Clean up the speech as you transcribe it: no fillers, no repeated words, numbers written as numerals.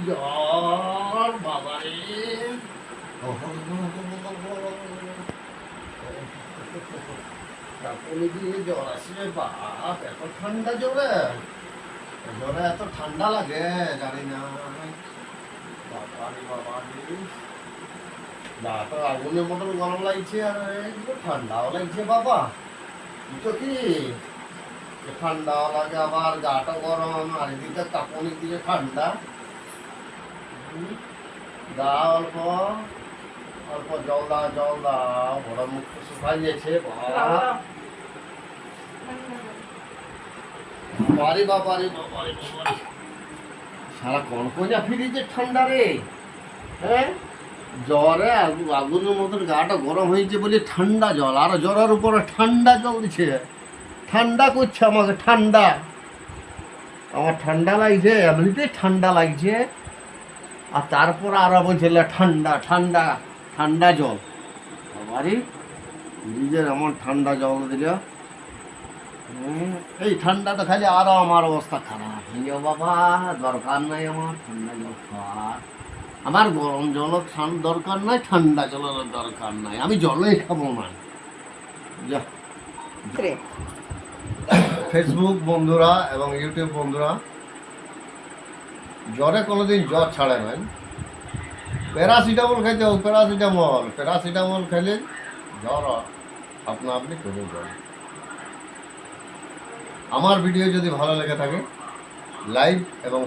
জ্বর বাবা রে, কাকুনি দিয়ে জ্বর আসবে বাপ, এত ঠান্ডা জ্বরে, জ্বরে এত ঠান্ডা লাগে জানি না। বাবা রে বাবা রে, গা তো আগুনের মতন গরম লাগছে আর একটু ঠান্ডাও লাগছে বাবা। তো কি ঠান্ডাও লাগে আবার গাটা গরম, আর এদিকে কাঁপুনি দিয়ে ঠান্ডা। গা অল্প অল্প জল দাও, বড় মুখ শুকাই গেছে বাবারে বাবারে বাবারে বাবারে, সারা কনকনা ফিরিছে ঠান্ডা রে। হ্যাঁ, জ্বরে আগুনের মতন গাটা গরম হয়েছে বলে ঠান্ডা জল, আর জ্বরের উপরে ঠান্ডা জল দিচ্ছে, ঠান্ডা করছে আমাকে। ঠান্ডা, আমার ঠান্ডা লাগছে, এমনিতেই ঠান্ডা লাগছে, আর তারপর আরো বলছিল ঠান্ডা ঠান্ডা ঠান্ডা জল। বাবারে, ফ্রিজের এমন ঠান্ডা জল দিল, এই ঠান্ডাটা খালি আরো আমার অবস্থা খারাপ হয়ে বাবা। দরকার নাই আমার ঠান্ডা জল খাওয়ার, আমার গরম জল দরকার নাই, ঠান্ডা জলের দরকার নাই, আমি জলই খাবো না। যা, ফেসবুক বন্ধুরা এবং ইউটিউব বন্ধুরা, জ্বরে কোনোদিন জ্বর ছাড়ে নাই। প্যারাসিটামল খাইতে হোক, প্যারাসিটামল খেলে জ্বর আপনা আপনি কমে যায়। আমার ভিডিও যদি ভালো লেগে থাকে, লাইক এবং